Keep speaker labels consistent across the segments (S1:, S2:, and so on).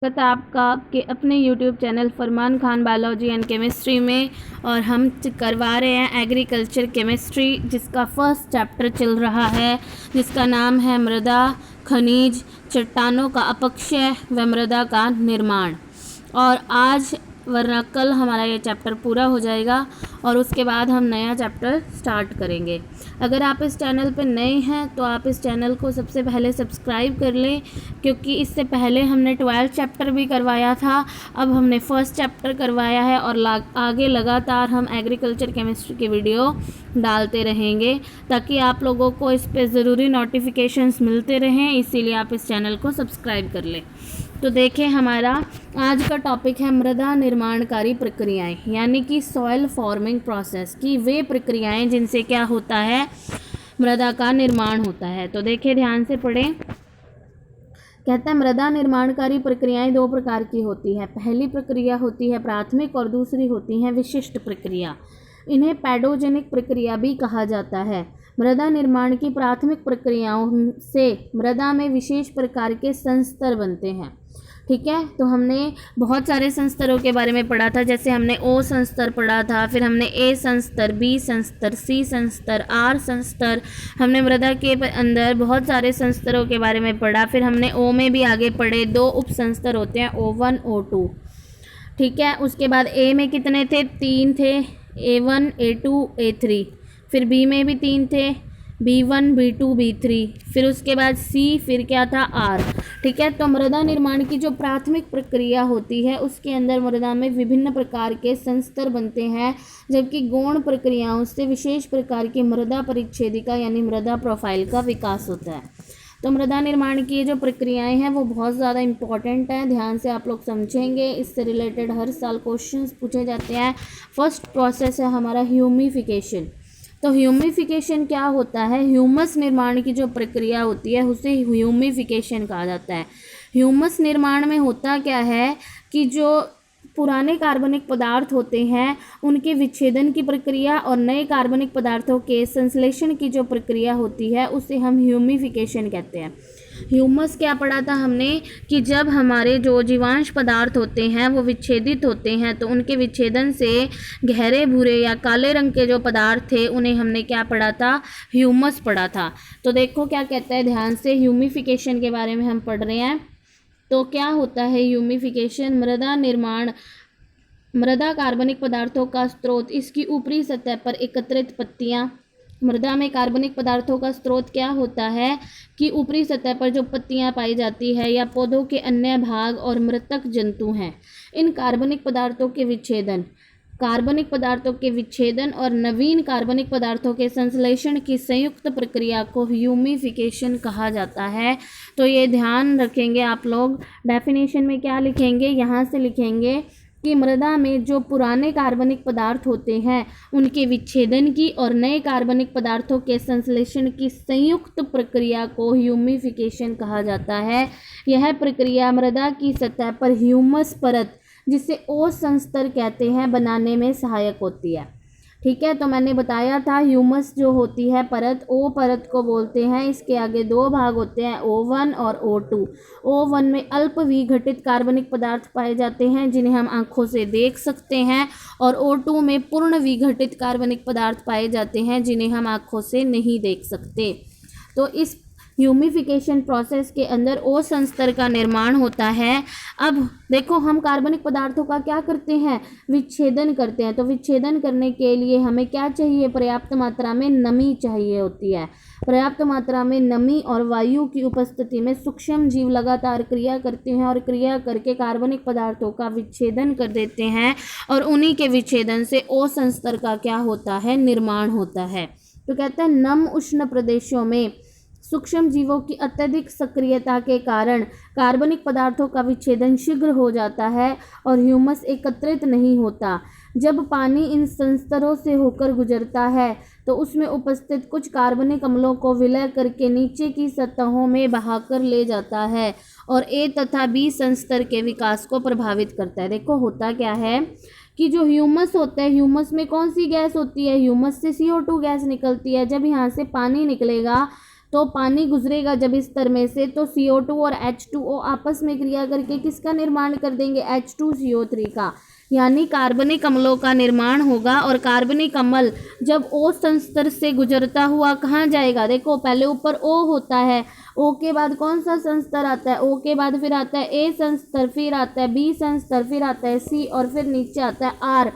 S1: स्वागत है आपका आपके अपने YouTube channel Farman Khan biology and chemistry में। और हम करवा रहे हैं एग्रीकल्चर केमिस्ट्री, जिसका फर्स्ट चैप्टर चल रहा है, जिसका नाम है मृदा, खनिज, चट्टानों का अपक्षय व मृदा का निर्माण। और आज वरना कल हमारा ये चैप्टर पूरा हो जाएगा और उसके बाद हम नया चैप्टर स्टार्ट करेंगे। अगर आप इस चैनल पर नए हैं तो आप इस चैनल को सबसे पहले सब्सक्राइब कर लें, क्योंकि इससे पहले हमने 12 चैप्टर भी करवाया था। अब हमने फर्स्ट चैप्टर करवाया है और आगे लगातार हम एग्रीकल्चर केमिस्ट्री की वीडियो डालते रहेंगे, ताकि आप लोगों को इस पर ज़रूरी नोटिफिकेशंस मिलते रहें। इसीलिए आप इस चैनल को सब्सक्राइब कर लें। तो देखें, हमारा आज का टॉपिक है मृदा निर्माणकारी प्रक्रियाएं, यानी कि सॉइल फॉर्मिंग प्रोसेस की वे प्रक्रियाएं जिनसे क्या होता है, मृदा का निर्माण होता है। तो देखें, ध्यान से पढ़ें। कहता है मृदा निर्माणकारी प्रक्रियाएं दो प्रकार की होती है। पहली प्रक्रिया होती है प्राथमिक और दूसरी होती है विशिष्ट प्रक्रिया। इन्हें पैडोजेनिक प्रक्रिया भी कहा जाता है। मृदा निर्माण की प्राथमिक प्रक्रियाओं से मृदा में विशेष प्रकार के संस्तर बनते हैं। ठीक है, तो हमने बहुत सारे संस्तरों के बारे में पढ़ा था। जैसे हमने ओ संस्तर पढ़ा था, फिर हमने ए संस्तर, बी संस्तर, सी संस्तर, आर संस्तर। हमने मृदा के अंदर बहुत सारे संस्तरों के बारे में पढ़ा। फिर हमने ओ में भी आगे पढ़े, दो उप संस्तर होते हैं, O1 O2। ठीक है, उसके बाद ए में कितने थे? 3 थे, A1 A2 A3। फिर बी में भी 3 थे, B1 B2 B3। फिर उसके बाद सी, फिर क्या था? आर। ठीक है, तो मृदा निर्माण की जो प्राथमिक प्रक्रिया होती है उसके अंदर मृदा में विभिन्न प्रकार के संस्तर बनते हैं, जबकि गौण प्रक्रियाओं से विशेष प्रकार की मृदा परिच्छेदिका यानी मृदा प्रोफाइल का विकास होता है। तो मृदा निर्माण की जो प्रक्रियाएं हैं वो बहुत ज़्यादा इम्पॉर्टेंट हैं, ध्यान से आप लोग समझेंगे। इससे रिलेटेड हर साल क्वेश्चंस पूछे जाते हैं। फर्स्ट प्रोसेस है हमारा ह्यूमिफिकेशन। तो ह्यूमिफिकेशन क्या होता है? ह्यूमस निर्माण की जो प्रक्रिया होती है उसे ह्यूमिफिकेशन कहा जाता है। ह्यूमस निर्माण में होता क्या है कि जो पुराने कार्बनिक पदार्थ होते हैं उनके विच्छेदन की प्रक्रिया और नए कार्बनिक पदार्थों के संश्लेषण की जो प्रक्रिया होती है उसे हम ह्यूमिफिकेशन कहते हैं। ह्यूमस क्या पढ़ा था हमने कि जब हमारे जो जीवांश पदार्थ होते हैं वो विच्छेदित होते हैं तो उनके विच्छेदन से गहरे भूरे या काले रंग के जो पदार्थ थे उन्हें हमने क्या पढ़ा था? ह्यूमस पढ़ा था। तो देखो क्या कहता है, ध्यान से, ह्यूमिफिकेशन के बारे में हम पढ़ रहे हैं। तो क्या होता है ह्यूमिफिकेशन? मृदा निर्माण, मृदा कार्बनिक पदार्थों का स्रोत, इसकी ऊपरी सतह पर एकत्रित पत्तियां। मृदा में कार्बनिक पदार्थों का स्रोत क्या होता है कि ऊपरी सतह पर जो पत्तियां पाई जाती है या पौधों के अन्य भाग और मृतक जंतु हैं। इन कार्बनिक पदार्थों के विच्छेदन, कार्बनिक पदार्थों के विच्छेदन और नवीन कार्बनिक पदार्थों के संश्लेषण की संयुक्त प्रक्रिया को ह्यूमिफिकेशन कहा जाता है। तो ये ध्यान रखेंगे आप लोग। डेफिनेशन में क्या लिखेंगे? यहाँ से लिखेंगे कि मृदा में जो पुराने कार्बनिक पदार्थ होते हैं उनके विच्छेदन की और नए कार्बनिक पदार्थों के संश्लेषण की संयुक्त प्रक्रिया को ह्यूमिफिकेशन कहा जाता है। यह प्रक्रिया मृदा की सतह पर ह्यूमस परत, जिसे ओ संस्तर कहते हैं, बनाने में सहायक होती है। ठीक है, तो मैंने बताया था ह्यूमस जो होती है परत, ओ परत को बोलते हैं। इसके आगे दो भाग होते हैं, O1 और O2। O1 में अल्प विघटित कार्बनिक पदार्थ पाए जाते हैं जिन्हें हम आंखों से देख सकते हैं, और O2 में पूर्ण विघटित कार्बनिक पदार्थ पाए जाते हैं जिन्हें हम आंखों से नहीं देख सकते। तो इस ह्यूमिफिकेशन प्रोसेस के अंदर ओ संस्तर का निर्माण होता है। अब देखो, हम कार्बनिक पदार्थों का क्या करते हैं? विच्छेदन करते हैं। तो विच्छेदन करने के लिए हमें क्या चाहिए? पर्याप्त मात्रा में नमी चाहिए होती है। पर्याप्त मात्रा में नमी और वायु की उपस्थिति में सूक्ष्म जीव लगातार क्रिया करते हैं और क्रिया करके कार्बनिक पदार्थों का विच्छेदन कर देते हैं, और उन्हीं के विच्छेदन से ओ संस्तर का क्या होता है? निर्माण होता है। तो कहते हैं नम उष्ण प्रदेशों में सूक्ष्म जीवों की अत्यधिक सक्रियता के कारण कार्बनिक पदार्थों का विच्छेदन शीघ्र हो जाता है और ह्यूमस एकत्रित नहीं होता। जब पानी इन संस्तरों से होकर गुजरता है तो उसमें उपस्थित कुछ कार्बनिक अम्लों को विलय करके नीचे की सतहों में बहाकर ले जाता है और ए तथा बी संस्तर के विकास को प्रभावित करता है। देखो होता क्या है कि जो ह्यूमस होता है, ह्यूमस में कौन सी गैस होती है? ह्यूमस से CO2 गैस निकलती है। जब यहाँ से पानी निकलेगा तो पानी गुजरेगा जब इस स्तर में से तो CO2 और H2O आपस में क्रिया करके किसका निर्माण कर देंगे, H2CO3 का, यानी कार्बनिक अम्लों का निर्माण होगा। और कार्बनिक अम्ल जब O संस्तर से गुजरता हुआ कहाँ जाएगा, देखो पहले ऊपर O होता है, O के बाद कौन सा संस्तर आता है, O के बाद फिर आता है A संस्तर, फिर आता है B संस्तर, फिर आता है C और फिर नीचे आता है R।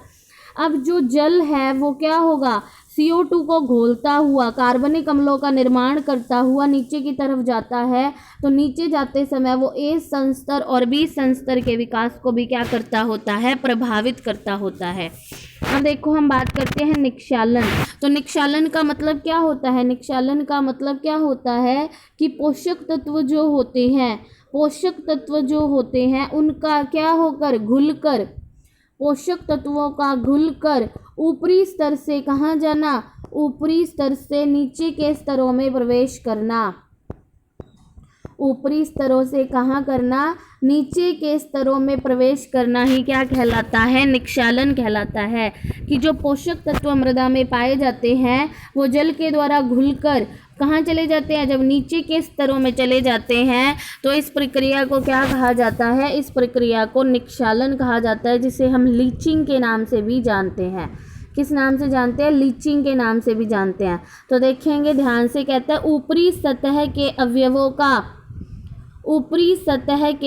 S1: अब जो जल है वो क्या होगा, CO2 को घोलता हुआ कार्बनिक अम्लों का निर्माण करता हुआ नीचे की तरफ जाता है। तो नीचे जाते समय वो A संस्तर और B संस्तर के विकास को भी क्या करता होता है, प्रभावित करता होता है। अब देखो हम बात करते हैं निक्षालन। तो निक्षालन का मतलब क्या होता है, निक्षालन का मतलब क्या होता है कि पोषक तत्व जो होते हैं उनका क्या होकर, घुलकर, पोषक तत्वों का घुलकर ऊपरी स्तर से कहाँ जाना, ऊपरी स्तर से नीचे के स्तरों में प्रवेश करना। ऊपरी स्तरों से कहाँ करना, नीचे के स्तरों में प्रवेश करना ही क्या कहलाता है, निक्षालन कहलाता है। कि जो पोषक तत्व मृदा में पाए जाते हैं वो जल के द्वारा घुलकर कहाँ चले जाते हैं, जब नीचे के स्तरों में चले जाते हैं तो इस प्रक्रिया को क्या कहा जाता है, इस प्रक्रिया को निक्षालन कहा जाता है, जिसे हम लीचिंग के नाम से भी जानते हैं। किस नाम से जानते हैं, लीचिंग के नाम से भी जानते हैं। तो देखेंगे ध्यान से, कहता है ऊपरी सतह के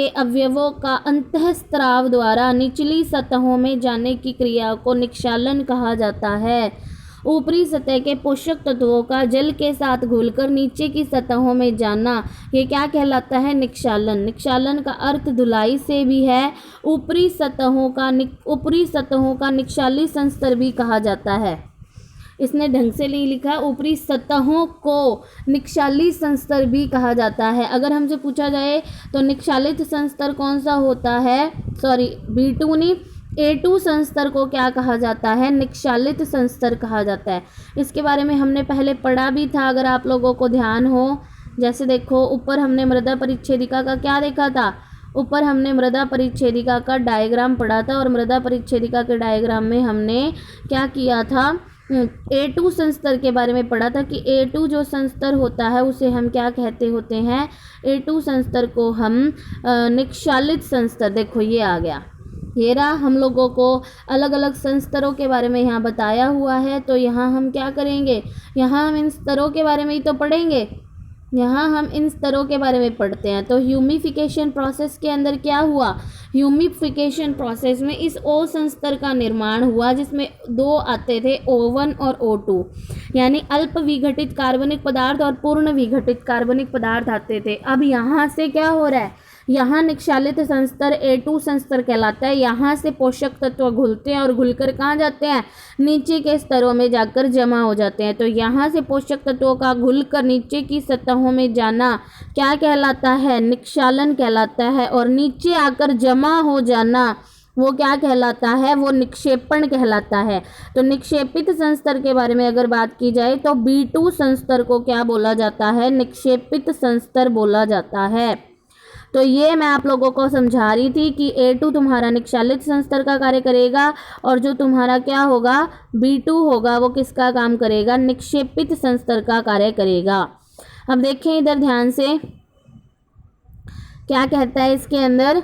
S1: अवयवों का अंतःस्राव द्वारा निचली सतहों में जाने की क्रिया को निक्षालन कहा जाता है। ऊपरी सतह के पोषक तत्वों का जल के साथ घुलकर नीचे की सतहों में जाना, ये क्या कहलाता है, निक्षालन। निक्षालन का अर्थ धुलाई से भी है। ऊपरी सतहों का निक्षाली संस्तर भी कहा जाता है। इसने ढंग से नहीं लिखा, ऊपरी सतहों को निक्षाली संस्तर भी कहा जाता है। अगर हमसे पूछा जाए तो निक्षालित संस्तर कौन सा होता है, B2 नहीं, A2 संस्तर को क्या कहा जाता है, निक्षालित संस्तर कहा जाता है। इसके बारे में हमने पहले पढ़ा भी था, अगर आप लोगों को ध्यान हो। जैसे देखो ऊपर हमने मृदा परिच्छेदिका का क्या देखा था, ऊपर हमने मृदा परिच्छेदिका का डायग्राम पढ़ा था और मृदा परिच्छेदिका के डायग्राम में हमने क्या किया था, A2 संस्तर के बारे में पढ़ा था कि A2 जो संस्तर होता है उसे हम क्या कहते होते हैं, A2 संस्तर को हम निक्षालित संस्तर, देखो ये आ गया, ये रहा, हम लोगों को अलग अलग संस्तरों के बारे में यहाँ बताया हुआ है। तो यहाँ हम क्या करेंगे, यहाँ हम इन स्तरों के बारे में ही तो पढ़ेंगे, यहाँ हम इन स्तरों के बारे में पढ़ते हैं। तो ह्यूमिफिकेशन प्रोसेस के अंदर क्या हुआ, ह्यूमिफिकेशन प्रोसेस में इस O संस्तर का निर्माण हुआ, जिसमें दो आते थे, O1 और O2, यानी अल्प विघटित कार्बनिक पदार्थ और पूर्ण विघटित कार्बनिक पदार्थ आते थे। अब यहाँ से क्या हो रहा है, यहाँ निक्षालित संस्तर A2 संस्तर कहलाता है। यहाँ से पोषक तत्व घुलते हैं और घुलकर कहाँ जाते हैं, नीचे के स्तरों में जाकर जमा हो जाते हैं। तो यहाँ से पोषक तत्वों का घुलकर नीचे की सतहों में जाना क्या कहलाता है, निक्षालन कहलाता है। और नीचे आकर जमा हो जाना वो क्या कहलाता है, वो निक्षेपण कहलाता है। तो निक्षेपित संस्तर के बारे में अगर बात की जाए तो B2 संस्तर को क्या बोला जाता है, निक्षेपित संस्तर बोला जाता है। तो ये मैं आप लोगों को समझा रही थी कि A2 तुम्हारा निक्षालित संस्तर का कार्य करेगा और जो तुम्हारा क्या होगा, B2 होगा, वो किसका काम करेगा, निक्षेपित संस्तर का कार्य करेगा। अब देखें इधर ध्यान से, क्या कहता है इसके अंदर,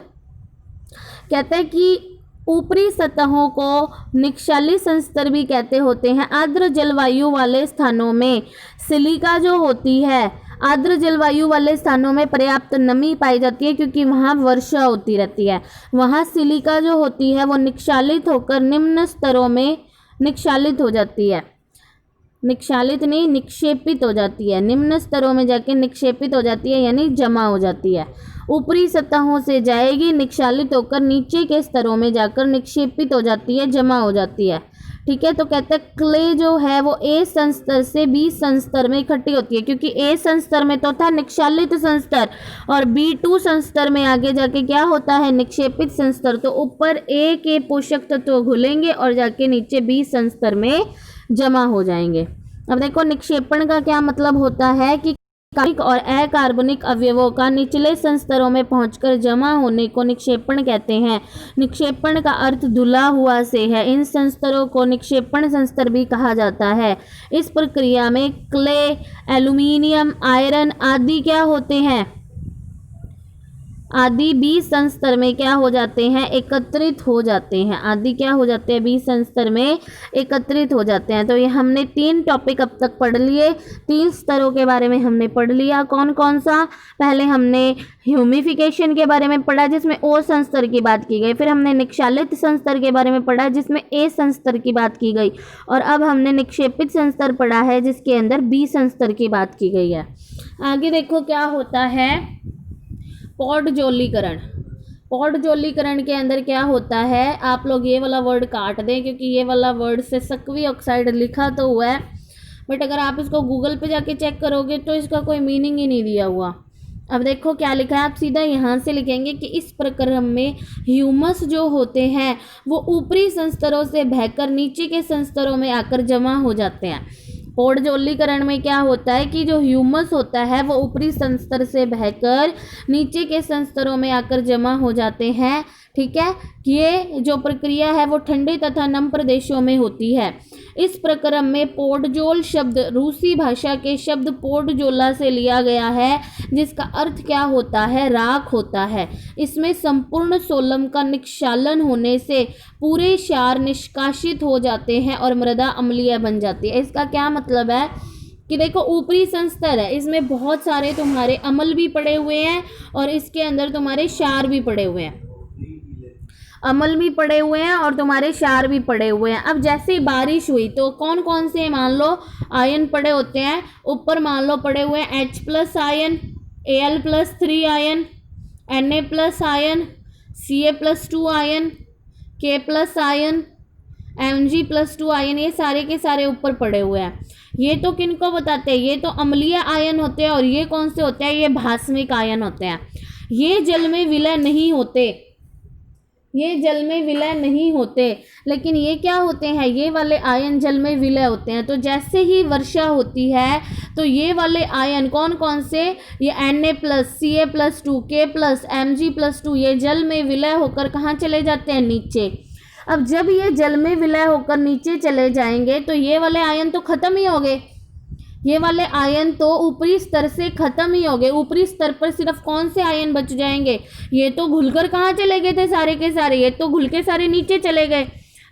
S1: कहता है कि ऊपरी सतहों को निक्षाली संस्तर भी कहते होते हैं। आर्द्र जलवायु वाले स्थानों में सिलिका जो होती है, आर्द्र जलवायु वाले स्थानों में पर्याप्त नमी पाई जाती है क्योंकि वहाँ वर्षा होती रहती है। वहाँ सिलिका जो होती है वो निक्षालित होकर निम्न स्तरों में निक्षालित हो जाती है, निक्षालित नहीं निक्षेपित हो जाती है, निम्न स्तरों में जाके निक्षेपित हो जाती है, यानी जमा हो जाती है। ऊपरी सतहों से जाएगी, निक्षालित होकर नीचे के स्तरों में जाकर निक्षेपित हो जाती है, जमा हो जाती है। ठीक है, तो कहते हैं क्ले जो है वो A संस्तर से B संस्तर में इकट्ठी होती है, क्योंकि A संस्तर में तो था निक्षालित संस्तर और B2 संस्तर में आगे जाके क्या होता है, निक्षेपित संस्तर। तो ऊपर A के पोषक तत्व घुलेंगे और जाके नीचे B संस्तर में जमा हो जाएंगे। अब देखो निक्षेपण का क्या मतलब होता है कि कार्बनिक और अकार्बनिक अवयवों का निचले संस्तरों में पहुंचकर जमा होने को निक्षेपण कहते हैं। निक्षेपण का अर्थ धुला हुआ से है। इन संस्तरों को निक्षेपण संस्तर भी कहा जाता है। इस प्रक्रिया में क्ले, एल्यूमीनियम, आयरन आदि क्या होते हैं, आदि बी संस्तर में क्या हो जाते हैं, एकत्रित हो जाते हैं। आदि क्या हो जाते हैं, बी संस्तर में एकत्रित हो जाते हैं। तो ये हमने 3 टॉपिक अब तक पढ़ लिए। 3 स्तरों के बारे में हमने पढ़ लिया। कौन कौन सा, पहले हमने ह्यूमिफिकेशन के बारे में पढ़ा जिसमें ओ संस्तर की बात की गई। फिर हमने निक्षालित संस्तर के बारे में पढ़ा जिसमें ए संस्तर की बात की गई। और अब हमने निक्षेपित संस्तर पढ़ा है जिसके अंदर बी संस्तर की बात की गई है। आगे देखो क्या होता है पौडजोलीकरण। पौडजोलीकरण के अंदर क्या होता है, आप लोग ये वाला वर्ड काट दें क्योंकि ये वाला वर्ड से सक्वी ऑक्साइड लिखा तो हुआ है, बट अगर आप इसको गूगल पे जाके चेक करोगे तो इसका कोई मीनिंग ही नहीं दिया हुआ। अब देखो क्या लिखा है, आप सीधा यहाँ से लिखेंगे कि इस प्रक्रम में ह्यूमस जो होते हैं वो ऊपरी संस्तरों से बहकर नीचे के संस्तरों में आकर जमा हो जाते हैं। पौडजोलीकरण में क्या होता है कि जो ह्यूमस होता है वो ऊपरी संस्तर से बहकर नीचे के संस्तरों में आकर जमा हो जाते हैं। ठीक है, ये जो प्रक्रिया है वो ठंडे तथा नम प्रदेशों में होती है। इस प्रक्रम में पोडजोल शब्द रूसी भाषा के शब्द पोडजोला से लिया गया है जिसका अर्थ क्या होता है, राख होता है। इसमें संपूर्ण सोलम का निक्षालन होने से पूरे क्षार निष्कासित हो जाते हैं और मृदा अम्लीय बन जाती है। इसका क्या मतलब है कि देखो ऊपरी संस्तर है, इसमें बहुत सारे तुम्हारे अम्ल भी पड़े हुए हैं और इसके अंदर तुम्हारे क्षार भी पड़े हुए हैं, अम्ल भी पड़े हुए हैं और तुम्हारे क्षार भी पड़े हुए हैं। अब जैसे बारिश हुई तो कौन कौन से मान लो आयन पड़े होते हैं, ऊपर मान लो पड़े हुए हैं H+ ion, Al+3 ion, Na+ ion, Ca+2 ion, K+ ion, Mg+2 ion, ये सारे के सारे ऊपर पड़े हुए हैं। ये तो किनको बताते हैं, ये तो अम्लीय आयन होते हैं और ये कौन से होते हैं, ये भास्मिक आयन होते हैं। ये जल में विलय नहीं होते, ये जल में विलय नहीं होते, लेकिन ये क्या होते हैं, ये वाले आयन जल में विलय होते हैं। तो जैसे ही वर्षा होती है तो ये वाले आयन कौन कौन से, ये Na+, Ca+2, K+, Mg+2 ये जल में विलय होकर कहाँ चले जाते हैं, नीचे। अब जब ये जल में विलय होकर नीचे चले जाएंगे तो ये वाले आयन तो खत्म ही हो गए, ये वाले आयन तो ऊपरी स्तर से खत्म ही हो गए। ऊपरी स्तर पर सिर्फ कौन से आयन बच जाएंगे, ये तो घुलकर कहाँ चले गए थे सारे के सारे, ये तो घुल के सारे नीचे चले गए।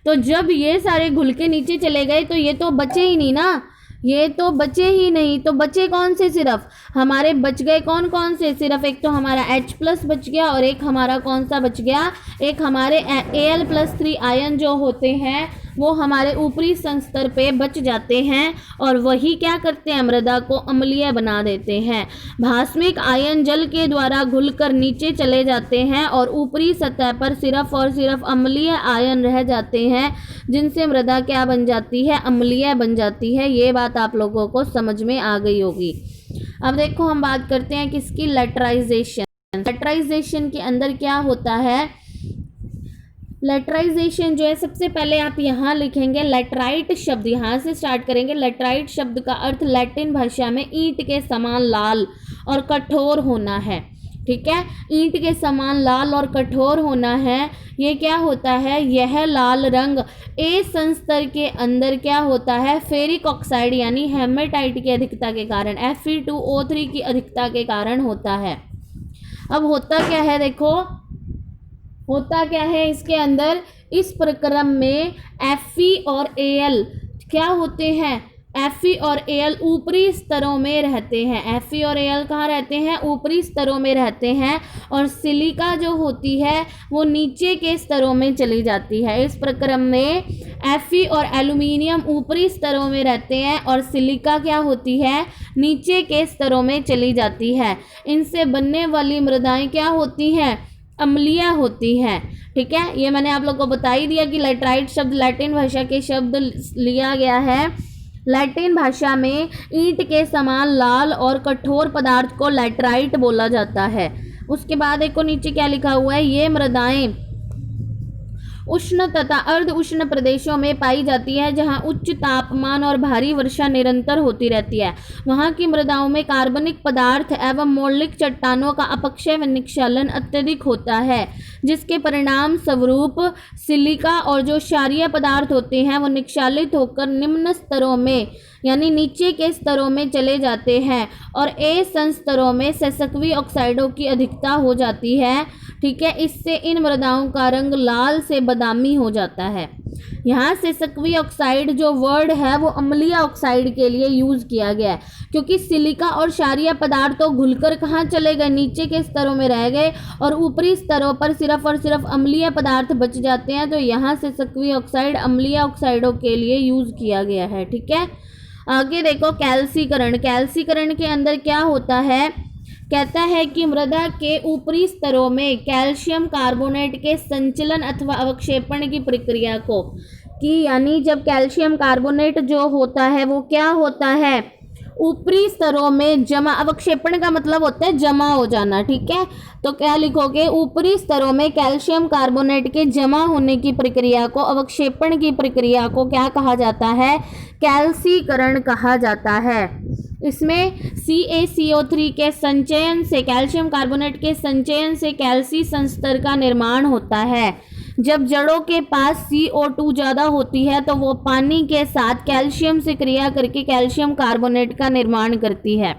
S1: तो जब ये सारे घुल के नीचे चले गए तो ये तो बचे ही नहीं ना, ये तो बचे ही नहीं। तो बचे कौन से, सिर्फ हमारे बच गए कौन कौन से, सिर्फ एक तो हमारा H+ बच गया और एक हमारा कौन सा बच गया, एक हमारे Al+3 आयन जो होते हैं वो हमारे ऊपरी संस्तर पे बच जाते हैं और वही क्या करते हैं, मृदा को अम्लीय बना देते हैं। भास्मिक आयन जल के द्वारा घुलकर नीचे चले जाते हैं और ऊपरी सतह पर सिर्फ और सिर्फ अम्लीय आयन रह जाते हैं जिनसे मृदा क्या बन जाती है, अम्लीय बन जाती है। ये बात आप लोगों को समझ में आ गई होगी। अब देखो हम बात करते हैं किसकी, लेटराइजेशन। लेटराइजेशन के अंदर क्या होता है, लेटराइजेशन जो है सबसे पहले आप यहाँ लिखेंगे लेटराइट शब्द, यहाँ से स्टार्ट करेंगे। लेटराइट शब्द का अर्थ लैटिन भाषा में ईंट के समान लाल और कठोर होना है। ठीक है, ईंट के समान लाल और कठोर होना है। ये क्या होता है, यह लाल रंग ए संस्तर के अंदर क्या होता है, फेरिक ऑक्साइड यानी हेमेटाइट की अधिकता के कारण, Fe2O3 की अधिकता के कारण होता है। अब होता क्या है, देखो होता क्या है इसके अंदर, इस प्रक्रम में Fe और Al क्या होते हैं, Fe और Al ऊपरी स्तरों में रहते हैं। Fe और Al कहाँ रहते हैं, ऊपरी स्तरों में रहते हैं और सिलिका जो होती है वो नीचे के स्तरों में चली जाती है। इस प्रक्रम में Fe और एल्यूमिनियम ऊपरी स्तरों में रहते हैं और सिलिका क्या होती है, नीचे के स्तरों में चली जाती है। इनसे बनने वाली मृदाएं क्या होती हैं, अम्लीय होती हैं। ठीक है, ये मैंने आप लोग को बता ही दिया कि लेटराइट शब्द लैटिन भाषा के शब्द लिया गया है। लैटिन भाषा में ईंट के समान लाल और कठोर पदार्थ को लेटराइट बोला जाता है। उसके बाद देखो नीचे क्या लिखा हुआ है, ये मृदाएं उष्ण तथा अर्ध उष्ण प्रदेशों में पाई जाती है, जहां उच्च तापमान और भारी वर्षा निरंतर होती रहती है। वहां की मृदाओं में कार्बनिक पदार्थ एवं मौलिक चट्टानों का अपक्षय व निक्षालन अत्यधिक होता है, जिसके परिणाम स्वरूप सिलिका और जो क्षारीय पदार्थ होते हैं वो निक्षालित होकर निम्न स्तरों में यानी नीचे के स्तरों में चले जाते हैं और ए संस्तरों में सेसक्वी ऑक्साइडों की अधिकता हो जाती है। ठीक है, इससे इन मृदाओं का रंग लाल से बादामी हो जाता है। यहाँ सेसक्वी ऑक्साइड जो वर्ड है वो अम्लीय ऑक्साइड के लिए यूज़ किया गया है, क्योंकि सिलिका और क्षारीय पदार्थ तो घुलकर कहाँ चले गए, नीचे के स्तरों में रह गए और ऊपरी स्तरों पर सिर्फ और सिर्फ अम्लीय पदार्थ बच जाते हैं। तो यहाँ सेसक्वी ऑक्साइड अम्लीय ऑक्साइडों के लिए यूज़ किया गया है। ठीक है, आगे देखो कैल्सीकरण। कैल्सीकरण के अंदर क्या होता है, कहता है कि मृदा के ऊपरी स्तरों में कैल्शियम कार्बोनेट के संचलन अथवा अवक्षेपण की प्रक्रिया को यानी जब कैल्शियम कार्बोनेट जो होता है वो क्या होता है, ऊपरी स्तरों में जमा, अवक्षेपण का मतलब होता है जमा हो जाना। ठीक है, तो क्या लिखोगे, ऊपरी स्तरों में कैल्शियम कार्बोनेट के जमा होने की प्रक्रिया को, अवक्षेपण की प्रक्रिया को क्या कहा जाता है, कैल्सीकरण कहा जाता है। इसमें CaCO3 के संचयन से, कैल्शियम कार्बोनेट के संचयन से कैल्सी संस्तर का निर्माण होता है। जब जड़ों के पास CO2 ज़्यादा होती है तो वो पानी के साथ कैल्शियम से क्रिया करके कैल्शियम कार्बोनेट का निर्माण करती है।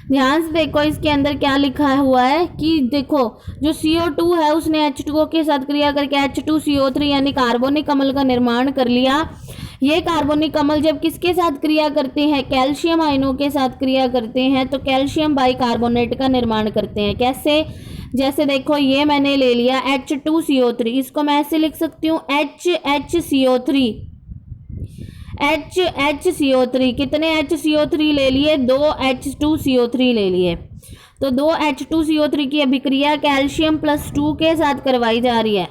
S1: ध्यान से देखो, इसके अंदर क्या लिखा हुआ है कि देखो जो CO2 है उसने H2O के साथ क्रिया करके H2CO3 यानी कार्बोनिक अम्ल का निर्माण कर लिया। ये कार्बोनिक अम्ल जब किसके साथ क्रिया करते हैं, कैल्शियम आयनों के साथ क्रिया करते हैं तो कैल्शियम बाइकार्बोनेट का निर्माण करते हैं। कैसे, जैसे देखो ये मैंने ले लिया H2CO3, इसको मैं ऐसे लिख सकती हूँ HHCO3। HHCO3 कितने HCO3 ले लिए, 2 H2CO3 ले लिए। तो 2 H2CO3 की अभिक्रिया कैल्शियम +2 के साथ करवाई जा रही है।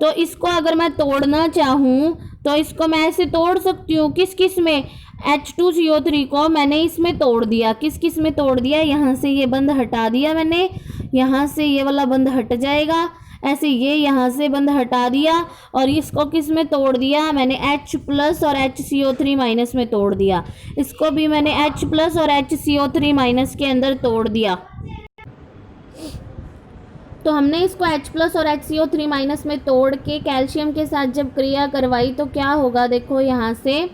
S1: तो इसको अगर मैं तोड़ना चाहूँ तो इसको मैं ऐसे तोड़ सकती हूँ, किस किस में, H2CO3 को मैंने इसमें तोड़ दिया। किस किस में तोड़ दिया, यहाँ से ये बंद हटा दिया मैंने, यहाँ से ये वाला बंद हट जाएगा, ऐसे ये यहाँ से बंद हटा दिया और इसको किस में तोड़ दिया मैंने, H+ और HCO3- में तोड़ दिया। इसको भी मैंने H+ और HCO3- के अंदर तोड़ दिया। तो हमने इसको H+ और HCO3- में तोड़ के कैल्शियम के साथ जब क्रिया करवाई तो क्या होगा, देखो यहाँ से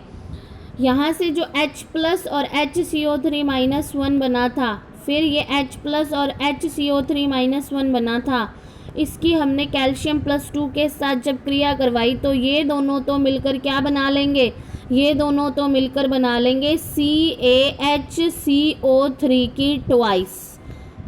S1: जो H+ और HCO3- बना था, फिर ये H+ और HCO3- बना था, इसकी हमने कैल्शियम +2 के साथ जब क्रिया करवाई तो ये दोनों तो मिलकर क्या बना लेंगे, ये दोनों तो मिलकर बना लेंगे CaHCO3 की ट्वाइस,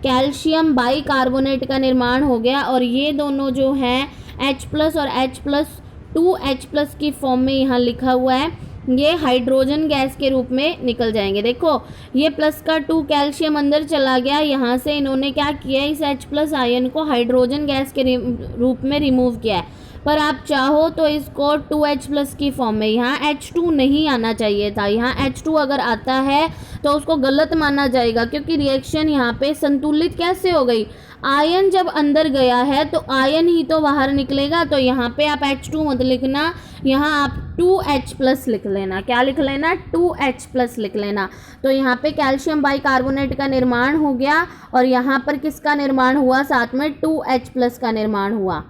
S1: कैल्शियम बाइकार्बोनेट का निर्माण हो गया। और ये दोनों जो हैं H+ और H+2H+ की फॉर्म में यहाँ लिखा हुआ है, ये हाइड्रोजन गैस के रूप में निकल जाएंगे। देखो ये प्लस का 2 कैल्शियम अंदर चला गया, यहाँ से इन्होंने क्या किया, इस H+ आयन को हाइड्रोजन गैस के रूप में रिमूव किया है। पर आप चाहो तो इसको 2H+ की फॉर्म में, यहाँ H2 नहीं आना चाहिए था, यहाँ H2 अगर आता है तो उसको गलत माना जाएगा, क्योंकि रिएक्शन यहाँ पे संतुलित कैसे हो गई, आयन जब अंदर गया है तो आयन ही तो बाहर निकलेगा। तो यहाँ पे आप H2 मत लिखना, यहाँ आप 2H+ लिख लेना। क्या लिख लेना, 2H+ लिख लेना। तो यहाँ पे कैल्शियम बाइकार्बोनेट का निर्माण हो गया और यहाँ पर किसका निर्माण हुआ, साथ में 2H+ का निर्माण हुआ।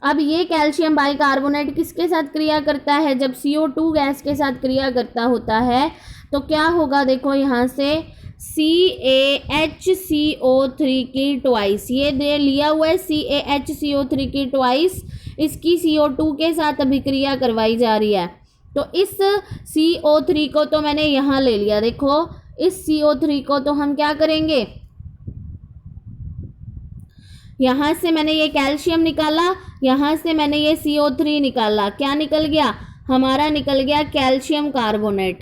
S1: अब ये कैल्शियम बाइकार्बोनेट किसके साथ क्रिया करता है, जब CO2 गैस के साथ क्रिया करता होता है तो क्या होगा, देखो यहाँ से CaHCO3 की ट्वाइस, ये दे लिया हुआ है CaHCO3 की ट्वाइस, इसकी CO2 के साथ अभिक्रिया करवाई जा रही है। तो इस CO3 को तो मैंने यहाँ ले लिया, देखो इस CO3 को तो हम क्या करेंगे, यहाँ से मैंने ये कैल्शियम निकाला, यहाँ से मैंने ये CO3 निकाला, क्या निकल गया, हमारा निकल गया कैल्शियम कार्बोनेट।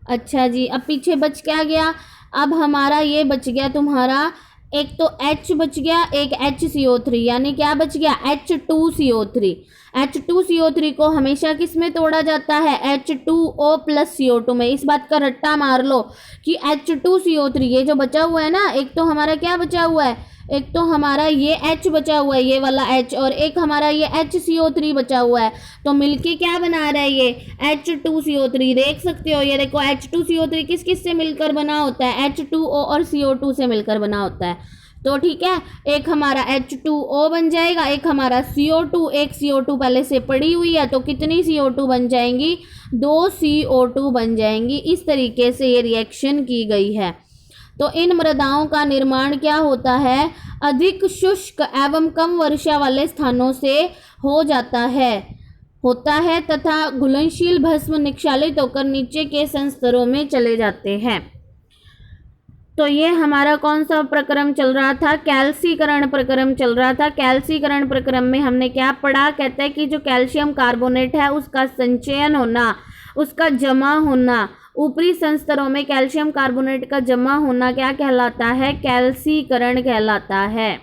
S1: अच्छा जी, अब पीछे बच क्या गया, अब हमारा ये बच गया तुम्हारा, एक तो H बच गया, एक HCO3, यानी क्या बच गया, H2CO3। H2CO3 को हमेशा किस में तोड़ा जाता है, H2O + CO2 में। इस बात का रट्टा मार लो कि H2CO3 ये जो बचा हुआ है ना, एक तो हमारा क्या बचा हुआ है, एक तो हमारा ये H बचा हुआ है, ये वाला H, और एक हमारा ये HCO3 बचा हुआ है, तो मिलके क्या बना रहा है ये H2CO3। देख सकते हो, ये देखो H2CO3 किस किस से मिलकर बना होता है, H2O और CO2 से मिलकर बना होता है। तो ठीक है, एक हमारा H2O बन जाएगा, एक हमारा CO2, एक CO2 पहले से पड़ी हुई है, तो कितनी CO2 बन जाएंगी, 2 CO2 बन जाएंगी। इस तरीके से ये रिएक्शन की गई है। तो इन मृदाओं का निर्माण क्या होता है, अधिक शुष्क एवं कम वर्षा वाले स्थानों से होता है तथा घुलनशील भस्म निक्षालित होकर नीचे के संस्तरों में चले जाते हैं। तो ये हमारा कौन सा प्रक्रम चल रहा था, कैल्सीकरण प्रक्रम चल रहा था। कैल्सीकरण प्रक्रम में हमने क्या पढ़ा, कहते हैं कि जो कैल्शियम कार्बोनेट है उसका संचयन होना, उसका जमा होना, ऊपरी संस्तरों में कैल्शियम कार्बोनेट का जमा होना क्या कहलाता है, कैल्सीकरण कहलाता है।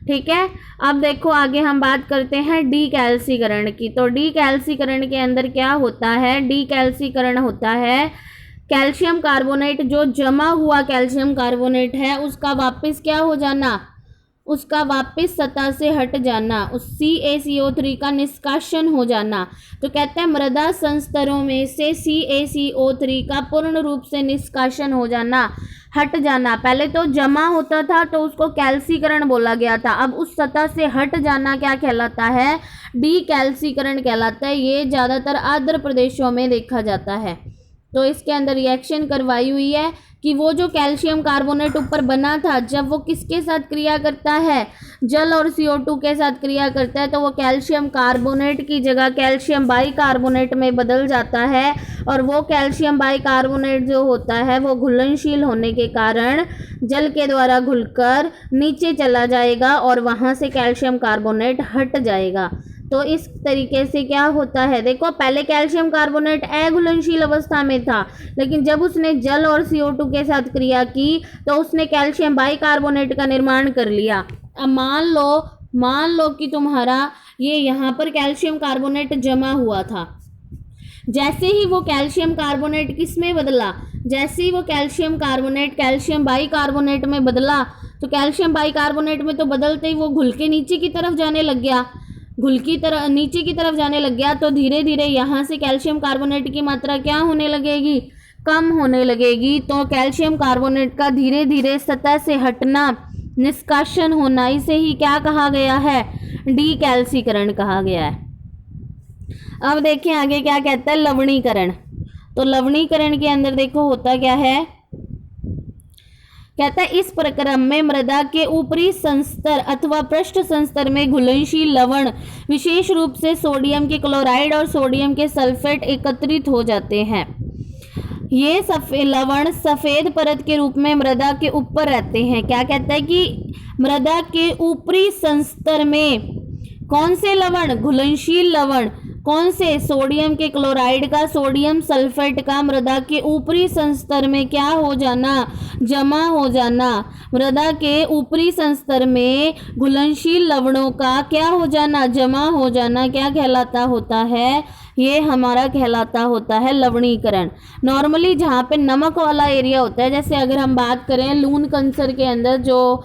S1: ठीक है, अब देखो आगे हम बात करते हैं डीकैल्सीकरण की। तो डीकैल्सीकरण के अंदर क्या होता है, डीकैल्सीकरण होता है कैल्शियम कार्बोनेट, जो जमा हुआ कैल्शियम कार्बोनेट है उसका वापस क्या हो जाना, उसका वापस सतह से हट जाना, उस CaCO3 का निष्कासन हो जाना। तो कहते हैं मृदा संस्तरों में से CaCO3 का पूर्ण रूप से निष्कासन हो जाना, हट जाना। पहले तो जमा होता था तो उसको कैल्सीकरण बोला गया था, अब उस सतह से हट जाना क्या कहलाता है, डीकैल्सीकरण कहलाता है। ये ज़्यादातर आर्द्र प्रदेशों में देखा जाता है। तो इसके अंदर रिएक्शन करवाई हुई है कि वो जो कैल्शियम कार्बोनेट ऊपर बना था, जब वो किसके साथ क्रिया करता है, जल और CO2 के साथ क्रिया करता है, तो वो कैल्शियम कार्बोनेट की जगह कैल्शियम बाइकार्बोनेट में बदल जाता है। और वो कैल्शियम बाइकार्बोनेट जो होता है वो घुलनशील होने के कारण जल के द्वारा घुलकर नीचे चला जाएगा और वहाँ से कैल्शियम कार्बोनेट हट जाएगा। तो इस तरीके से क्या होता है, देखो पहले कैल्शियम कार्बोनेट अघुलनशील अवस्था में था, लेकिन जब उसने जल और CO2 के साथ क्रिया की तो उसने कैल्शियम बाइकार्बोनेट का निर्माण कर लिया। अब मान लो कि तुम्हारा ये यहाँ पर कैल्शियम कार्बोनेट जमा हुआ था, जैसे ही वो कैल्शियम कार्बोनेट किस में बदला, जैसे ही वो कैल्शियम कार्बोनेट कैल्शियम बाइकार्बोनेट में बदला, तो कैल्शियम बाइकार्बोनेट में तो बदलते ही वो घुल के नीचे की तरफ जाने लग गया, नीचे की तरफ जाने लग गया। तो धीरे धीरे यहाँ से कैल्शियम कार्बोनेट की मात्रा क्या होने लगेगी, कम होने लगेगी। तो कैल्शियम कार्बोनेट का धीरे धीरे सतह से हटना, निष्कासन होना, इसे ही क्या कहा गया है, डीकैल्सीकरण कहा गया है। अब देखें आगे क्या कहता है, लवणीकरण। तो लवणीकरण के अंदर देखो होता क्या है, कहता है इस प्रक्रम में मृदा के ऊपरी संस्तर अथवा पृष्ठ संस्तर में घुलनशील लवण, विशेष रूप से सोडियम के क्लोराइड और सोडियम के सल्फेट एकत्रित हो जाते हैं। ये लवण सफ़ेद परत के रूप में मृदा के ऊपर रहते हैं। क्या कहता है कि मृदा के ऊपरी संस्तर में कौन से लवण, घुलनशील लवण, कौन से, सोडियम के क्लोराइड का, सोडियम सल्फेट का मृदा के ऊपरी संस्तर में क्या हो जाना, जमा हो जाना। मृदा के ऊपरी संस्तर में घुलनशील लवणों का क्या हो जाना, जमा हो जाना, क्या कहलाता होता है, ये हमारा कहलाता होता है लवणीकरण। नॉर्मली जहाँ पे नमक वाला एरिया होता है, जैसे अगर हम बात करें लून कंसर के अंदर, जो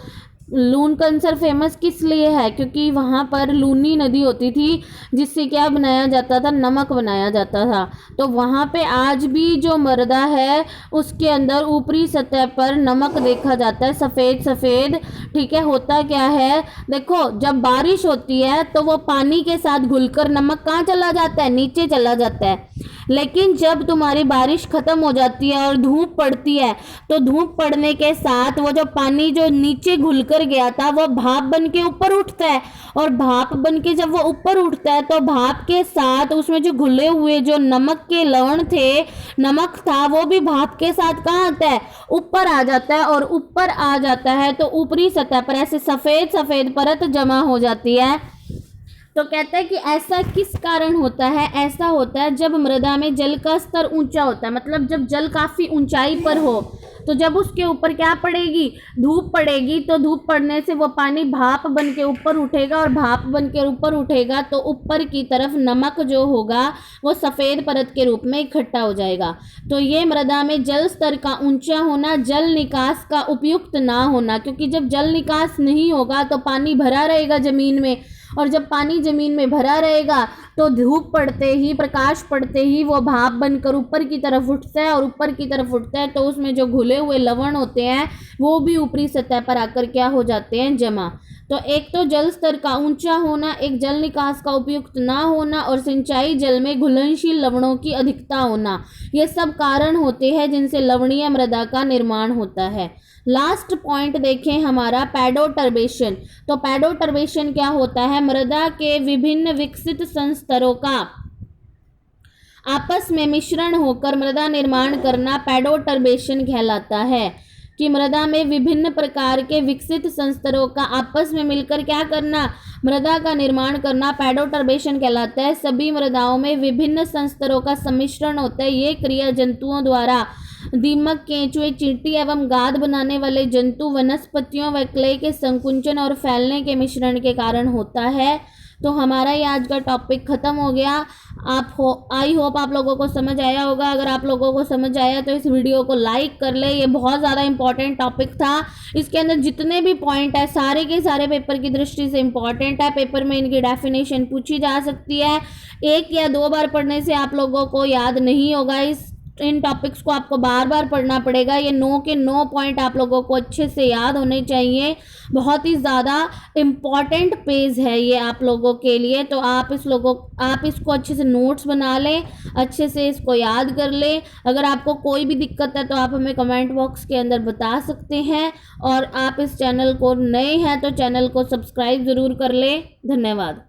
S1: लून कंसर फेमस किस लिए है, क्योंकि वहाँ पर लूनी नदी होती थी जिससे क्या बनाया जाता था, नमक बनाया जाता था। तो वहाँ पे आज भी जो मृदा है उसके अंदर ऊपरी सतह पर नमक देखा जाता है, सफ़ेद सफ़ेद। ठीक है, होता क्या है, देखो जब बारिश होती है तो वो पानी के साथ घुलकर नमक कहाँ चला जाता है, नीचे चला जाता है। लेकिन जब तुम्हारी बारिश ख़त्म हो जाती है और धूप पड़ती है, तो धूप पड़ने के साथ वो जो पानी जो नीचे घुलकर गया था वो भाप बन के ऊपर उठता है, और भाप बन के जब वो ऊपर उठता है तो भाप के साथ उसमें जो घुले हुए जो नमक के लवण थे, नमक था, वो भी भाप के साथ कहाँ आता है, ऊपर आ जाता है। और ऊपर आ जाता है तो ऊपरी सतह पर ऐसे सफ़ेद सफ़ेद परत जमा हो जाती है। तो कहता है कि ऐसा किस कारण होता है, ऐसा होता है जब मृदा में जल का स्तर ऊंचा होता है, मतलब जब जल काफ़ी ऊंचाई पर हो, तो जब उसके ऊपर क्या पड़ेगी, धूप पड़ेगी, तो धूप पड़ने से वो पानी भाप बन के ऊपर उठेगा, और भाप बन के ऊपर उठेगा तो ऊपर की तरफ नमक जो होगा वो सफ़ेद परत के रूप में इकट्ठा हो जाएगा। तो ये मृदा में जल स्तर का ऊंचा होना, जल निकास का उपयुक्त ना होना, क्योंकि जब जल निकास नहीं होगा तो पानी भरा रहेगा ज़मीन में, और जब पानी ज़मीन में भरा रहेगा तो धूप पड़ते ही, प्रकाश पड़ते ही वो भाप बनकर ऊपर की तरफ उठता है, और ऊपर की तरफ उठता है तो उसमें जो घुले हुए लवण होते हैं वो भी ऊपरी सतह पर आकर क्या हो जाते हैं, जमा। तो एक तो जल स्तर का ऊंचा होना, एक जल निकास का उपयुक्त ना होना, और सिंचाई जल में घुलनशील लवणों की अधिकता होना, ये सब कारण होते हैं जिनसे लवणीय मृदा का निर्माण होता है। लास्ट पॉइंट देखें हमारा पैडोटर्बेशन। तो पैडोटर्बेशन क्या होता है, मृदा के विभिन्न विकसित संस्तरों का आपस में मिश्रण होकर मृदा निर्माण करना पैडोटर्बेशन कहलाता है। कि मृदा में विभिन्न प्रकार के विकसित संस्तरों का आपस में मिलकर क्या करना, मृदा का निर्माण करना पैडोटर्बेशन कहलाता है। सभी मृदाओं में विभिन्न संस्तरों का सम्मिश्रण होता है। ये क्रिया जंतुओं द्वारा दीमक, केंचुए, चींटी एवं गाद बनाने वाले जंतु, वनस्पतियों व क्ले के संकुचन और फैलने के मिश्रण के कारण होता है। तो हमारा ये आज का टॉपिक ख़त्म हो गया। आई होप आप लोगों को समझ आया होगा। अगर आप लोगों को समझ आया तो इस वीडियो को लाइक कर ले। ये बहुत ज़्यादा इंपॉर्टेंट टॉपिक था। इसके अंदर जितने भी पॉइंट है सारे के सारे पेपर की दृष्टि से इंपॉर्टेंट है। पेपर में इनकी डेफिनेशन पूछी जा सकती है। 1 या 2 बार पढ़ने से आप लोगों को याद नहीं होगा। इन टॉपिक्स को आपको बार बार पढ़ना पड़ेगा। ये 9 के 9 पॉइंट आप लोगों को अच्छे से याद होने चाहिए। बहुत ही ज़्यादा इम्पॉर्टेंट पेज है ये आप लोगों के लिए। तो आप इसको अच्छे से नोट्स बना लें, अच्छे से इसको याद कर लें। अगर आपको कोई भी दिक्कत है तो आप हमें कमेंट बॉक्स के अंदर बता सकते हैं। और आप इस चैनल को नए हैं तो चैनल को सब्सक्राइब ज़रूर कर लें। धन्यवाद।